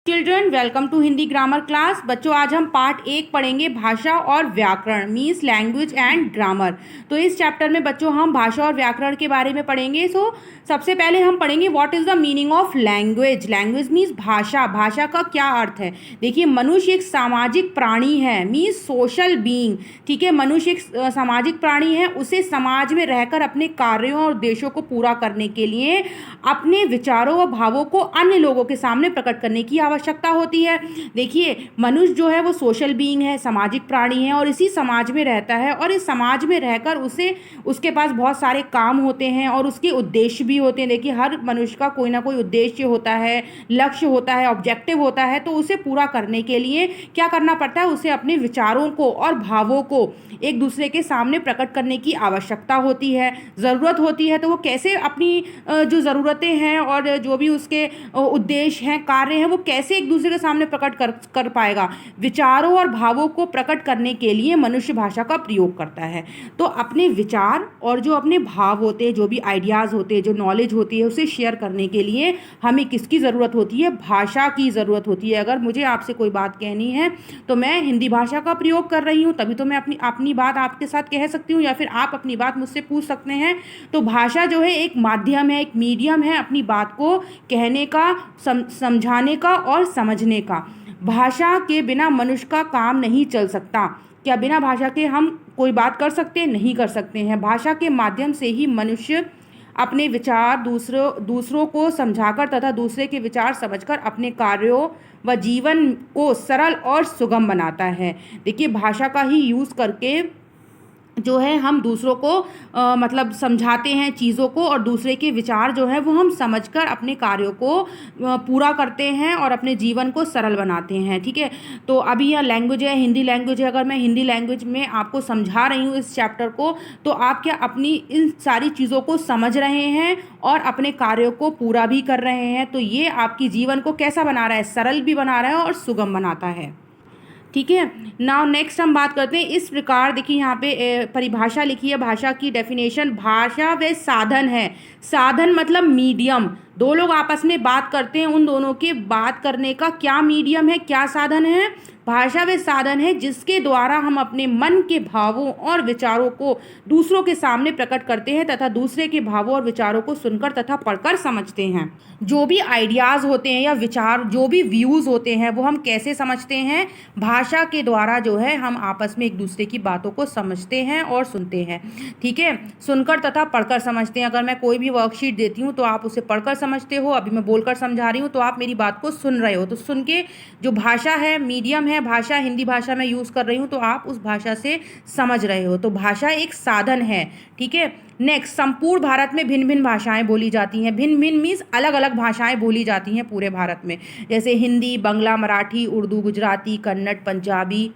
Children welcome to Hindi grammar class. बच्चों आज हम पार्ट 1 पढ़ेंगे भाषा और व्याकरण मीन्स लैंग्वेज एंड ग्रामर। तो इस चैप्टर में बच्चों हम भाषा और व्याकरण के बारे में पढ़ेंगे। सबसे पहले हम पढ़ेंगे what is the meaning of language. Language means भाषा। भाषा का क्या अर्थ है? देखिए, मनुष्य एक सामाजिक प्राणी है मीन्स सोशल बीइंग। ठीक है, मनुष्य एक सामाजिक प्राणी है। उसे समाज में रहकर अपने कार्यों और उद्देश्यों को पूरा करने के लिए अपने विचारों व भावों को अन्य लोगों के सामने प्रकट करने की आवश्यकता होती है। देखिए, मनुष्य जो है वो सोशल बीइंग है, सामाजिक प्राणी है और इसी समाज में रहता है और इस समाज में रहकर उसके पास बहुत सारे काम होते हैं और उसके उद्देश्य भी होते हैं। देखिए, हर मनुष्य का कोई ना कोई उद्देश्य होता है, लक्ष्य होता है, ऑब्जेक्टिव होता है। तो उसे पूरा करने के लिए क्या करना पड़ता है? उसे अपने विचारों को और भावों को एक दूसरे के सामने प्रकट करने की आवश्यकता होती है, ज़रूरत होती है। तो वो कैसे अपनी जो ज़रूरतें हैं और जो भी उसके उद्देश्य हैं, कार्य हैं, वो कैसे एक दूसरे के सामने प्रकट कर पाएगा? विचारों और भावों को प्रकट करने के लिए मनुष्य भाषा का प्रयोग करता है। तो अपने विचार और जो अपने भाव होते हैं, जो भी आइडियाज़ होते हैं, जो नॉलेज होती है, उसे शेयर करने के लिए हमें किसकी ज़रूरत होती है? भाषा की ज़रूरत होती है। अगर मुझे आपसे कोई बात कहनी है तो मैं हिंदी भाषा का प्रयोग कर रही हूँ, तभी तो मैं अपनी बात आपके साथ कह सकती हूँ या फिर आप अपनी बात मुझसे पूछ सकते हैं। तो भाषा जो है एक माध्यम है, एक मीडियम है अपनी बात को कहने का, समझाने का और समझने का। भाषा के बिना मनुष्य का काम नहीं चल सकता। क्या बिना भाषा के हम कोई बात कर सकते हैं? नहीं कर सकते हैं। भाषा के माध्यम से ही मनुष्य अपने विचार दूसरों को समझाकर तथा दूसरे के विचार समझकर अपने कार्यों व जीवन को सरल और सुगम बनाता है। देखिए, भाषा का ही यूज़ करके जो है हम दूसरों को मतलब समझाते हैं चीज़ों को और दूसरे के विचार जो है वो हम समझकर अपने कार्यों को पूरा करते हैं और अपने जीवन को सरल बनाते हैं। ठीक है, तो अभी यह लैंग्वेज है, हिंदी लैंग्वेज है। अगर मैं हिंदी लैंग्वेज में आपको समझा रही हूँ इस चैप्टर को, तो आप क्या अपनी इन सारी चीज़ों को समझ रहे हैं और अपने कार्यों को पूरा भी कर रहे हैं? तो ये आपकी जीवन को कैसा बना रहा है? सरल भी बना रहा है और सुगम बनाता है। ठीक है, नाउ नेक्स्ट हम बात करते हैं। इस प्रकार देखिए, यहाँ पे परिभाषा लिखी है। भाषा की डेफिनेशन, भाषा वे साधन है। साधन मतलब मीडियम। दो लोग आपस में बात करते हैं, उन दोनों के बात करने का क्या मीडियम है, क्या साधन है? भाषा वे साधन है जिसके द्वारा हम अपने मन के भावों और विचारों को दूसरों के सामने प्रकट करते हैं तथा दूसरे के भावों और विचारों को सुनकर तथा पढ़कर समझते हैं। जो भी आइडियाज़ होते हैं या विचार, जो भी व्यूज़ होते हैं, वो हम कैसे समझते हैं? भाषा के द्वारा जो है हम आपस में एक दूसरे की बातों को समझते हैं और सुनते हैं। ठीक है, सुनकर तथा पढ़कर समझते हैं। अगर मैं कोई भी वर्कशीट देती हूँ तो आप उसे पढ़कर समझते हो, अभी मैं बोलकर समझा रही हूँ तो आप मेरी बात को सुन रहे हो। तो सुन के जो भाषा है, मीडियम है भाषा, हिंदी भाषा में यूज़ कर रही हूँ तो आप उस भाषा से समझ रहे हो। तो भाषा एक साधन है। ठीक है, नेक्स्ट, संपूर्ण भारत में भिन्न भिन्न भाषाएं बोली जाती हैं। भिन्न भिन्न मीन्स अलग अलग भाषाएं बोली जाती हैं पूरे भारत में, जैसे हिंदी, बंगला, मराठी, उर्दू, गुजराती, कन्नड़, पंजाबी,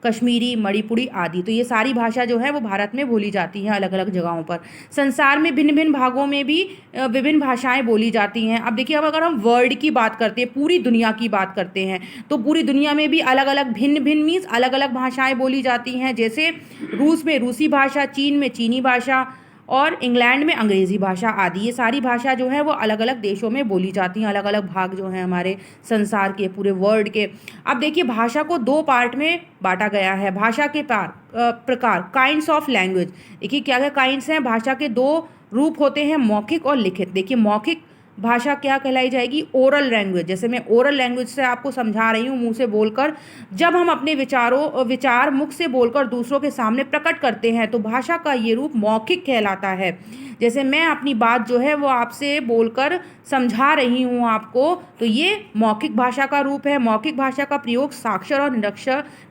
कश्मीरी, मणिपुरी आदि। तो ये सारी भाषा जो है वो भारत में बोली जाती हैं अलग अलग जगहों पर। संसार में भिन्न भिन्न भागों में भी विभिन्न भाषाएं बोली जाती हैं। अब देखिए, अब अगर हम वर्ल्ड की बात करते हैं, पूरी दुनिया की बात करते हैं, तो पूरी दुनिया में भी अलग अलग भिन्न भिन्न मीन्स अलग अलग भाषाएं बोली जाती हैं। जैसे रूस में रूसी भाषा, चीन में चीनी भाषा और इंग्लैंड में अंग्रेज़ी भाषा आदि। ये सारी भाषा जो है वो अलग अलग देशों में बोली जाती हैं, अलग अलग भाग जो हैं हमारे संसार के, पूरे वर्ल्ड के। अब देखिए, भाषा को दो पार्ट में बांटा गया है। भाषा के प्रकार, काइंड्स ऑफ लैंग्वेज। देखिए, क्या क्या काइंड्स हैं? भाषा के दो रूप होते हैं, मौखिक और लिखित। देखिए, मौखिक भाषा क्या कहलाई जाएगी? Oral language. जैसे मैं ओरल लैंग्वेज से आपको समझा रही हूँ, मुंह से बोलकर। जब हम अपने विचार मुख से बोलकर दूसरों के सामने प्रकट करते हैं तो भाषा का ये रूप मौखिक कहलाता है। जैसे मैं अपनी बात जो है वो आपसे बोलकर समझा रही हूँ आपको, तो ये मौखिक भाषा का रूप है। मौखिक भाषा का प्रयोग साक्षर और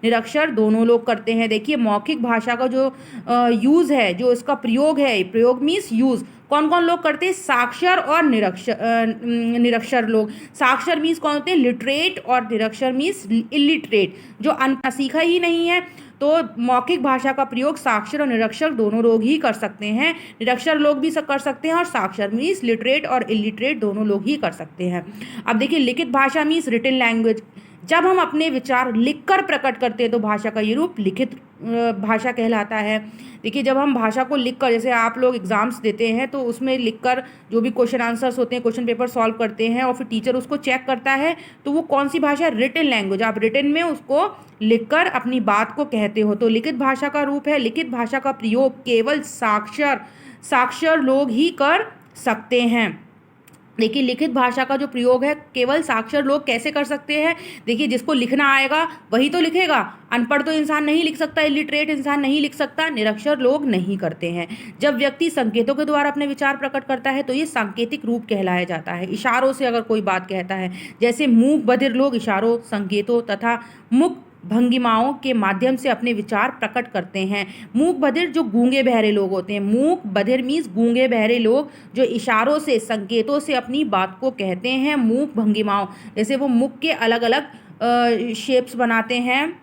निरक्षर दोनों लोग करते हैं। देखिए, मौखिक भाषा का जो यूज़ है, जो इसका प्रयोग है, प्रयोग मीन्स यूज़, कौन कौन लोग करते हैं? साक्षर और निरक्षर लोग। साक्षर मीन्स कौन होते हैं? लिटरेट, और निरक्षर मीन्स इलिटरेट, जो अनपढ़ सीखा ही नहीं है। तो मौखिक भाषा का प्रयोग साक्षर और निरक्षर दोनों लोग ही कर सकते हैं। निरक्षर लोग भी कर सकते हैं और साक्षर मीन्स लिटरेट और इलिटरेट दोनों लोग ही कर सकते हैं। अब देखिए, लिखित भाषा मीन्स रिटन लैंग्वेज। जब हम अपने विचार लिखकर प्रकट करते हैं तो भाषा का ये रूप लिखित भाषा कहलाता है। देखिए, जब हम भाषा को लिखकर, जैसे आप लोग एग्जाम्स देते हैं तो उसमें लिखकर जो भी क्वेश्चन आंसर्स होते हैं, क्वेश्चन पेपर सॉल्व करते हैं और फिर टीचर उसको चेक करता है, तो वो कौन सी भाषा है? Written language. आप रिटन में उसको लिखकर अपनी बात को कहते हो, तो लिखित भाषा का रूप है। लिखित भाषा का प्रयोग केवल साक्षर लोग ही कर सकते हैं। देखिए, लिखित भाषा का जो प्रयोग है केवल साक्षर लोग कैसे कर सकते हैं? देखिए, जिसको लिखना आएगा वही तो लिखेगा। अनपढ़ तो इंसान नहीं लिख सकता, इलिटरेट इंसान नहीं लिख सकता, निरक्षर लोग नहीं करते हैं। जब व्यक्ति संकेतों के द्वारा अपने विचार प्रकट करता है तो ये सांकेतिक रूप कहलाया जाता है। इशारों से अगर कोई बात कहता है, जैसे मूक बधिर लोग इशारों, संकेतों तथा मुख भंगिमाओं के माध्यम से अपने विचार प्रकट करते हैं। मूक बधिर जो गूंगे बहरे लोग होते हैं, मूक बधिर मीन्स गूंगे बहरे लोग जो इशारों से, संकेतों से अपनी बात को कहते हैं। मूक भंगिमाओं, जैसे वो मुख के अलग अलग शेप्स बनाते हैं,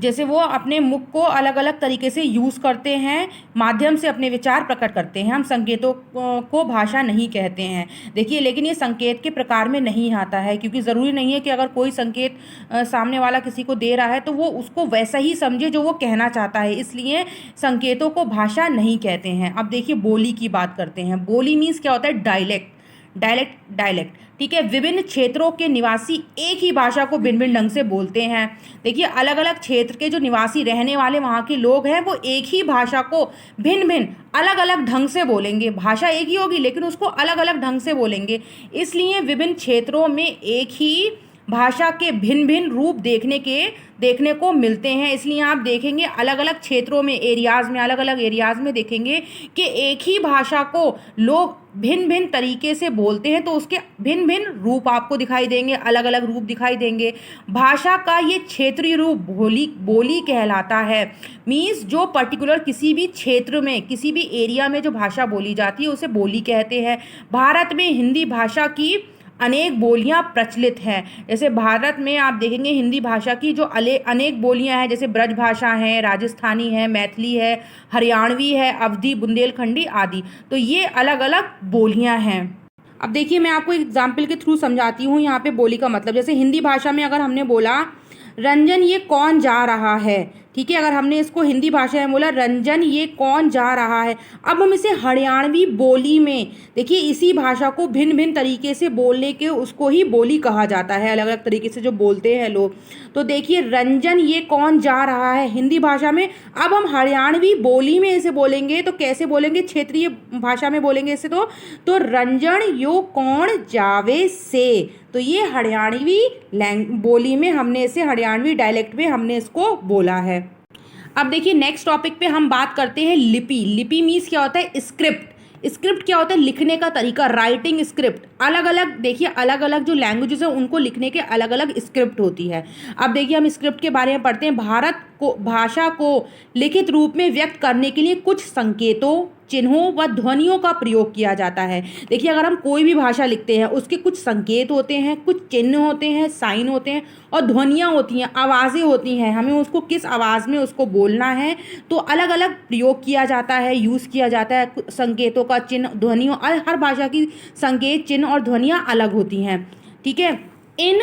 जैसे वो अपने मुख को अलग अलग तरीके से यूज़ करते हैं, माध्यम से अपने विचार प्रकट करते हैं। हम संकेतों को भाषा नहीं कहते हैं। देखिए, लेकिन ये संकेत के प्रकार में नहीं आता है, क्योंकि ज़रूरी नहीं है कि अगर कोई संकेत सामने वाला किसी को दे रहा है तो वो उसको वैसा ही समझे जो वो कहना चाहता है, इसलिए संकेतों को भाषा नहीं कहते हैं। अब देखिए, बोली की बात करते हैं। बोली मीन्स क्या होता है? डायलेक्ट। ठीक है, विभिन्न क्षेत्रों के निवासी एक ही भाषा को भिन्न भिन्न ढंग से बोलते हैं। देखिए, अलग अलग क्षेत्र के जो निवासी रहने वाले वहाँ के लोग हैं वो एक ही भाषा को भिन्न भिन्न अलग अलग ढंग से बोलेंगे। भाषा एक ही होगी लेकिन उसको अलग अलग ढंग से बोलेंगे, इसलिए विभिन्न क्षेत्रों में एक ही भाषा के भिन्न भिन्न रूप देखने को मिलते हैं। इसलिए आप देखेंगे अलग अलग क्षेत्रों में, अलग अलग एरियाज़ में देखेंगे कि एक ही भाषा को लोग भिन्न भिन्न तरीके से बोलते हैं, तो उसके भिन्न भिन्न रूप आपको दिखाई देंगे, अलग अलग रूप दिखाई देंगे। भाषा का ये क्षेत्रीय रूप बोली कहलाता है। मीन्स जो पर्टिकुलर किसी भी क्षेत्र में, किसी भी एरिया में जो भाषा बोली जाती है उसे बोली कहते हैं। भारत में हिंदी भाषा की अनेक बोलियां प्रचलित हैं। जैसे भारत में आप देखेंगे हिंदी भाषा की जो अनेक बोलियां हैं, जैसे ब्रज भाषा है, राजस्थानी है, मैथिली है, हरियाणवी है, अवधी, बुंदेलखंडी आदि। तो ये अलग अलग बोलियां हैं। अब देखिए, मैं आपको एग्जाम्पल के थ्रू समझाती हूँ यहाँ पे बोली का मतलब। जैसे हिंदी भाषा में अगर हमने बोला रंजन ये कौन जा रहा है, ठीक है, अगर हमने इसको हिंदी भाषा में बोला रंजन ये कौन जा रहा है, अब हम इसे हरियाणवी बोली में, देखिए इसी भाषा को भिन्न भिन्न तरीके से बोलने के उसको ही बोली कहा जाता है, अलग अलग तरीके से जो बोलते हैं लोग। तो देखिए, रंजन ये कौन जा रहा है हिंदी भाषा में, अब हम हरियाणवी बोली में इसे बोलेंगे तो कैसे बोलेंगे? क्षेत्रीय भाषा में बोलेंगे इसे, तो रंजन यो कौन जावे से। तो ये हरियाणवी बोली में हमने इसे, हरियाणवी डायलेक्ट में हमने इसको बोला है। अब देखिए, नेक्स्ट टॉपिक पे हम बात करते हैं लिपि। लिपि मीन्स क्या होता है? स्क्रिप्ट। स्क्रिप्ट क्या होता है? लिखने का तरीका, राइटिंग स्क्रिप्ट। अलग अलग देखिए, अलग अलग जो लैंग्वेजेस हैं उनको लिखने के अलग अलग स्क्रिप्ट होती है। अब देखिए, हम स्क्रिप्ट के बारे में पढ़ते हैं। भाषा को लिखित रूप में व्यक्त करने के लिए कुछ संकेतों, चिन्हों व ध्वनियों का प्रयोग किया जाता है। देखिए, अगर हम कोई भी भाषा लिखते हैं उसके कुछ संकेत होते हैं, कुछ चिन्ह होते हैं, साइन होते हैं और ध्वनियाँ होती हैं, आवाज़ें होती हैं। हमें उसको किस आवाज़ में उसको बोलना है तो अलग अलग प्रयोग किया जाता है, यूज़ किया जाता है संकेतों का, चिन्ह, ध्वनियों। हर भाषा की संकेत, चिन्ह और ध्वनियाँ अलग होती हैं। ठीक है, इन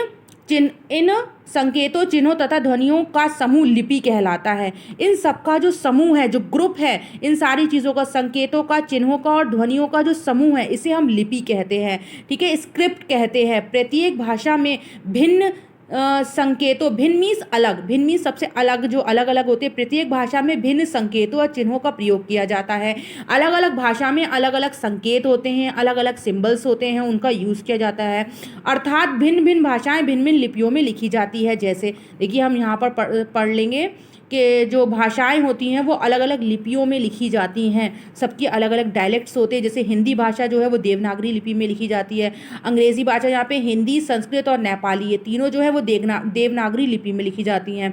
संकेतों, चिन्हों तथा ध्वनियों का समूह लिपि कहलाता है। इन सबका जो समूह है, जो ग्रुप है, इन सारी चीज़ों का, संकेतों का, चिन्हों का और ध्वनियों का जो समूह है, इसे हम लिपि कहते हैं। ठीक है, स्क्रिप्ट कहते हैं। प्रत्येक भाषा में भिन्न संकेतों, भिन्न मीन्स अलग, भिन्न मीन्स सबसे अलग, जो अलग अलग होते हैं। प्रत्येक भाषा में भिन्न संकेतों और चिन्हों का प्रयोग किया जाता है। अलग अलग भाषा में अलग अलग संकेत होते हैं, अलग अलग सिंबल्स होते हैं, उनका यूज़ किया जाता है। अर्थात भिन्न भिन्न भाषाएं भिन्न भिन्न लिपियों में लिखी जाती है। जैसे देखिए, हम यहाँ पर पढ़ लेंगे कि जो भाषाएं होती हैं वो अलग अलग लिपियों में लिखी जाती हैं। सबकी अलग अलग डायलेक्ट्स होते हैं। जैसे हिंदी भाषा जो है वो देवनागरी लिपि में लिखी जाती है। अंग्रेज़ी भाषा, यहाँ पे हिंदी, संस्कृत और नेपाली, ये तीनों जो है वो देवनागरी लिपि में लिखी जाती हैं।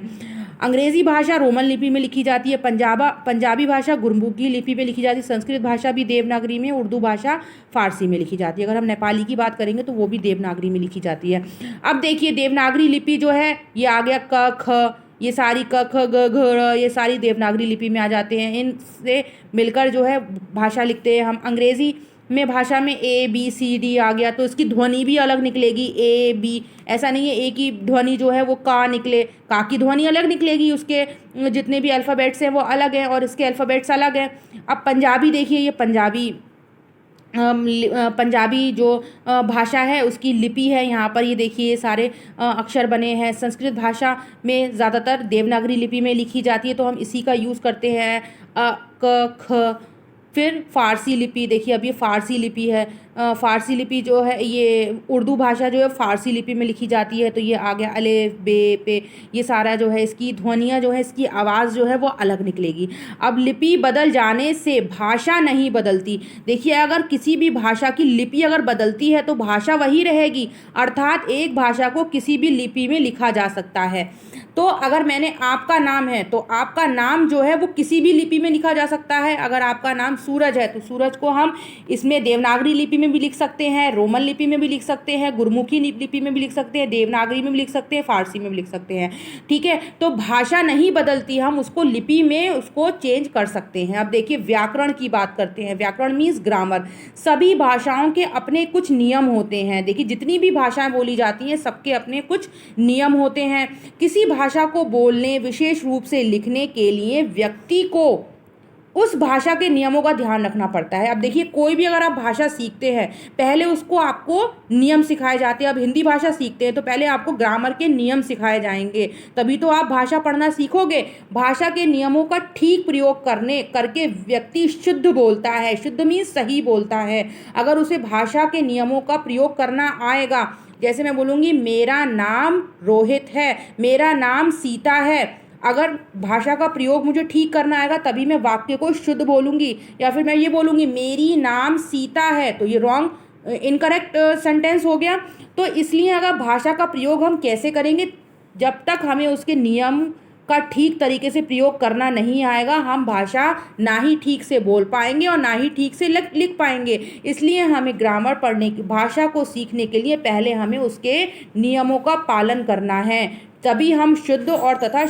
अंग्रेज़ी भाषा रोमन लिपि में लिखी जाती है। पंजाबी भाषा गुरमुखी लिपि में लिखी जाती है। संस्कृत भाषा भी देवनागरी में, उर्दू भाषा फारसी में लिखी जाती है। अगर हम नेपाली की बात करेंगे तो वो भी देवनागरी में लिखी जाती है। अब देखिए, देवनागरी लिपि जो है ये आ गया क, ख, ये सारी क, ख, ग, घ, र, ये सारी देवनागरी लिपि में आ जाते हैं। इनसे मिलकर जो है भाषा लिखते हैं हम। अंग्रेज़ी में भाषा में ए बी सी डी आ गया तो इसकी ध्वनि भी अलग निकलेगी, ए बी। ऐसा नहीं है ए की ध्वनि जो है वो का निकले, का की ध्वनि अलग निकलेगी, उसके जितने भी अल्फ़ाबेट्स हैं वो अलग हैं और इसके अल्फ़ाबेट्स अलग हैं। अब पंजाबी देखिए, ये पंजाबी जो भाषा है उसकी लिपि है, यहाँ पर ये देखिए सारे अक्षर बने हैं। संस्कृत भाषा में ज़्यादातर देवनागरी लिपि में लिखी जाती है तो हम इसी का यूज़ करते हैं, अ क ख। फिर फ़ारसी लिपि देखिए, अब ये फ़ारसी लिपि है। फ़ारसी लिपि जो है ये उर्दू भाषा जो है फ़ारसी लिपि में लिखी जाती है, तो ये आ गया अलिफ बे पे। ये सारा जो है इसकी ध्वनियाँ जो है, इसकी आवाज़ जो है वो अलग निकलेगी। अब लिपि बदल जाने से भाषा नहीं बदलती। देखिए, अगर किसी भी भाषा की लिपि अगर बदलती है तो भाषा वही रहेगी, अर्थात एक भाषा को किसी भी लिपि में लिखा जा सकता है। तो अगर मैंने आपका नाम है तो आपका नाम जो है वो किसी भी लिपि में लिखा जा सकता है। अगर आपका नाम सूरज है तो सूरज को हम इसमें देवनागरी लिपि में भी लिख सकते हैं, रोमन लिपि में भी लिख सकते हैं, गुरमुखी लिपि में भी लिख सकते हैं, देवनागरी में भी लिख सकते हैं, फारसी में भी लिख सकते हैं। ठीक है, तो भाषा नहीं बदलती, हम उसको लिपि में उसको चेंज कर सकते हैं। अब देखिए व्याकरण की बात करते हैं। व्याकरण मीन्स ग्रामर। सभी भाषाओं के अपने कुछ नियम होते हैं। देखिए जितनी भी भाषाएं बोली जाती हैं सबके अपने कुछ नियम होते हैं। किसी भाषा को बोलने, विशेष रूप से लिखने के लिए व्यक्ति को उस भाषा के नियमों का ध्यान रखना पड़ता है। अब देखिए कोई भी अगर आप भाषा सीखते हैं पहले उसको आपको नियम सिखाए जाते हैं। अब हिंदी भाषा सीखते हैं तो पहले आपको ग्रामर के नियम सिखाए जाएंगे, तभी तो आप भाषा पढ़ना सीखोगे। भाषा के नियमों का ठीक प्रयोग करके व्यक्ति शुद्ध बोलता है। शुद्ध मीन्स सही बोलता है। अगर उसे भाषा के नियमों का प्रयोग करना आएगा, जैसे मैं बोलूँगी मेरा नाम रोहित है, मेरा नाम सीता है, अगर भाषा का प्रयोग मुझे ठीक करना आएगा तभी मैं वाक्य को शुद्ध बोलूँगी। या फिर मैं ये बोलूँगी मेरी नाम सीता है, तो ये रॉन्ग इनकरेक्ट सेंटेंस हो गया। तो इसलिए अगर भाषा का प्रयोग हम कैसे करेंगे, जब तक हमें उसके नियम का ठीक तरीके से प्रयोग करना नहीं आएगा हम भाषा ना ही ठीक से बोल पाएंगे और ना ही ठीक से लिख पाएंगे। इसलिए हमें ग्रामर पढ़ने की, भाषा को सीखने के लिए पहले हमें उसके नियमों का पालन करना है, तभी हम शुद्ध और तथा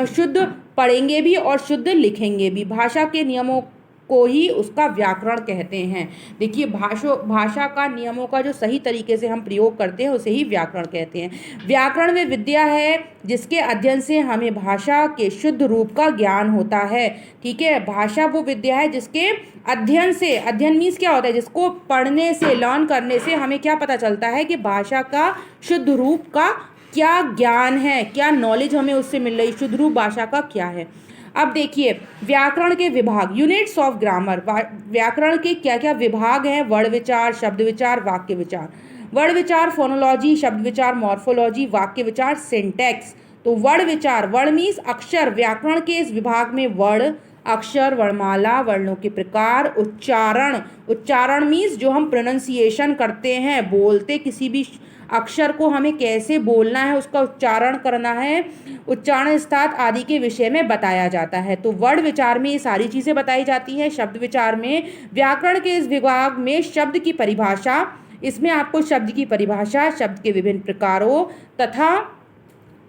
शुद्ध पढ़ेंगे भी और शुद्ध लिखेंगे भी। भाषा के नियमों को ही उसका व्याकरण कहते हैं। देखिए भाषा का नियमों का जो सही तरीके से हम प्रयोग करते हैं उसे ही व्याकरण कहते हैं। व्याकरण वे विद्या है जिसके अध्ययन से हमें भाषा के शुद्ध रूप का ज्ञान होता है। ठीक है, भाषा वो विद्या है जिसके अध्ययन से, अध्ययन मीन्स क्या होता है, जिसको पढ़ने से, लर्न करने से हमें क्या पता चलता है कि भाषा का शुद्ध रूप का क्या ज्ञान है, क्या नॉलेज हमें उससे मिल रही, शुद्ध रूप भाषा का क्या है। अब देखिए व्याकरण के विभाग, यूनिट्स ऑफ ग्रामर। व्याकरण के क्या क्या विभाग हैं, वर्ण विचार, शब्द विचार, वाक्य विचार। वर्ण विचार फोनोलॉजी, शब्द विचार मॉर्फोलॉजी, वाक्य विचार सिंटैक्स। तो वर्ण विचार, वर्ण मीन्स अक्षर। व्याकरण के इस विभाग में वर्ण, अक्षर, वर्णमाला, वर्णों के प्रकार, उच्चारण मीन्स जो हम प्रोनाउंसिएशन करते हैं, बोलते किसी भी अक्षर को हमें कैसे बोलना है, उसका उच्चारण करना है, उच्चारण स्थान आदि के विषय में बताया जाता है। तो वर्ण विचार में ये सारी चीज़ें बताई जाती हैं। शब्द विचार में, व्याकरण के इस विभाग में शब्द की परिभाषा, इसमें आपको शब्द की परिभाषा, शब्द के विभिन्न प्रकारों तथा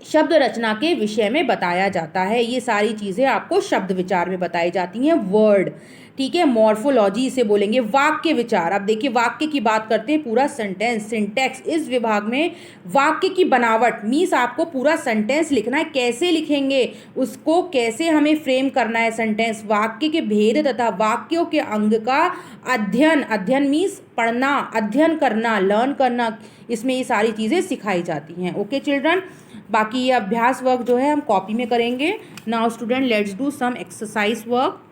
शब्द रचना के विषय में बताया जाता है। ये सारी चीज़ें आपको शब्द विचार में बताई जाती हैं, वर्ड। ठीक है, मॉर्फोलॉजी इसे बोलेंगे। वाक्य विचार, अब देखिए वाक्य की बात करते हैं, पूरा सेंटेंस, सिंटैक्स। इस विभाग में वाक्य की बनावट मीन्स आपको पूरा सेंटेंस लिखना है, कैसे लिखेंगे उसको, कैसे हमें फ्रेम करना है सेंटेंस, वाक्य के भेद तथा वाक्यों के अंग का अध्ययन, अध्ययन मीन्स पढ़ना, अध्ययन करना, लर्न करना, इसमें ये सारी चीज़ें सिखाई जाती हैं। ओके चिल्ड्रन, बाकी ये अभ्यास वर्क जो है हम कॉपी में करेंगे। Now student let's do some exercise work.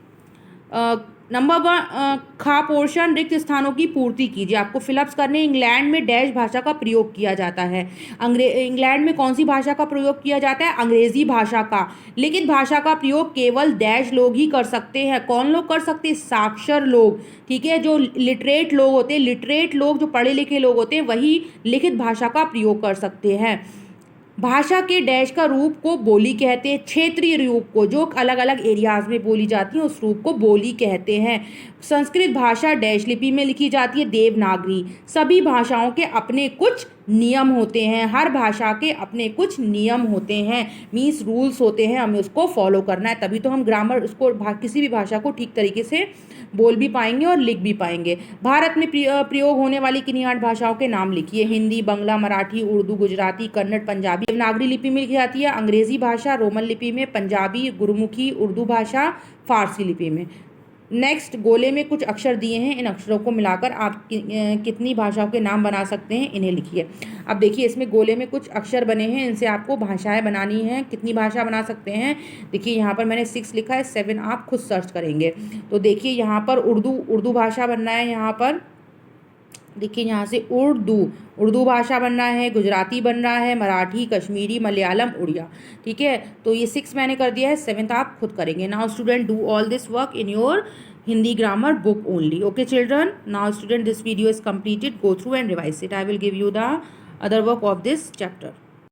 Number 1 खा पोर्शन, रिक्त स्थानों की पूर्ति कीजिए। आपको फिलअप्स करने। इंग्लैंड में डैश भाषा का प्रयोग किया जाता है। इंग्लैंड में कौन सी भाषा का प्रयोग किया जाता है? अंग्रेजी भाषा का। लिखित भाषा का प्रयोग केवल डैश लोग ही कर सकते हैं। कौन लोग कर सकते हैं? साक्षर लोग। ठीक है, जो लिटरेट लोग होते हैं, लिटरेट लोग जो पढ़े लिखे लोग होते हैं वही लिखित भाषा का प्रयोग कर सकते हैं। भाषा के डैश का रूप को बोली कहते हैं। क्षेत्रीय रूप को, जो अलग अलग एरियाज में बोली जाती है, उस रूप को बोली कहते हैं। संस्कृत भाषा डैश लिपि में लिखी जाती है, देवनागरी। सभी भाषाओं के अपने कुछ नियम होते हैं, हर भाषा के अपने कुछ नियम होते हैं, मीन्स रूल्स होते हैं, हमें उसको फॉलो करना है, तभी तो हम ग्रामर उसको किसी भी भाषा को ठीक तरीके से बोल भी पाएंगे और लिख भी पाएंगे। भारत में प्रयोग होने वाली किन्हीं 8 भाषाओं के नाम लिखिए। हिंदी, बंगला, मराठी, उर्दू, गुजराती, कन्नड़, पंजाबी। देवनागरी लिपि में लिखी जाती है, अंग्रेजी भाषा, रोमन लिपि में, पंजाबी, गुरुमुखी, उर्दू भाषा, फारसी लिपि में। नेक्स्ट, गोले में कुछ अक्षर दिए हैं, इन अक्षरों को मिलाकर आप कितनी भाषाओं के नाम बना सकते हैं, इन्हें लिखिए। अब देखिए इसमें गोले में कुछ अक्षर बने हैं, इनसे आपको भाषाएं बनानी हैं। कितनी भाषा बना सकते हैं, देखिए यहाँ पर मैंने 6 लिखा है, 7 आप खुद सर्च करेंगे। तो देखिए यहाँ पर उर्दू भाषा बनना है, यहाँ पर देखिए यहाँ से उर्दू भाषा बनना है, गुजराती बनना है, मराठी, कश्मीरी, मलयालम, उड़िया। ठीक है, तो ये 6 मैंने कर दिया है, 7th आप खुद करेंगे। Now student, do all this work in your Hindi grammar book only. Okay children, now student, this video is completed. Go through and revise it. I will give you the other work of this chapter.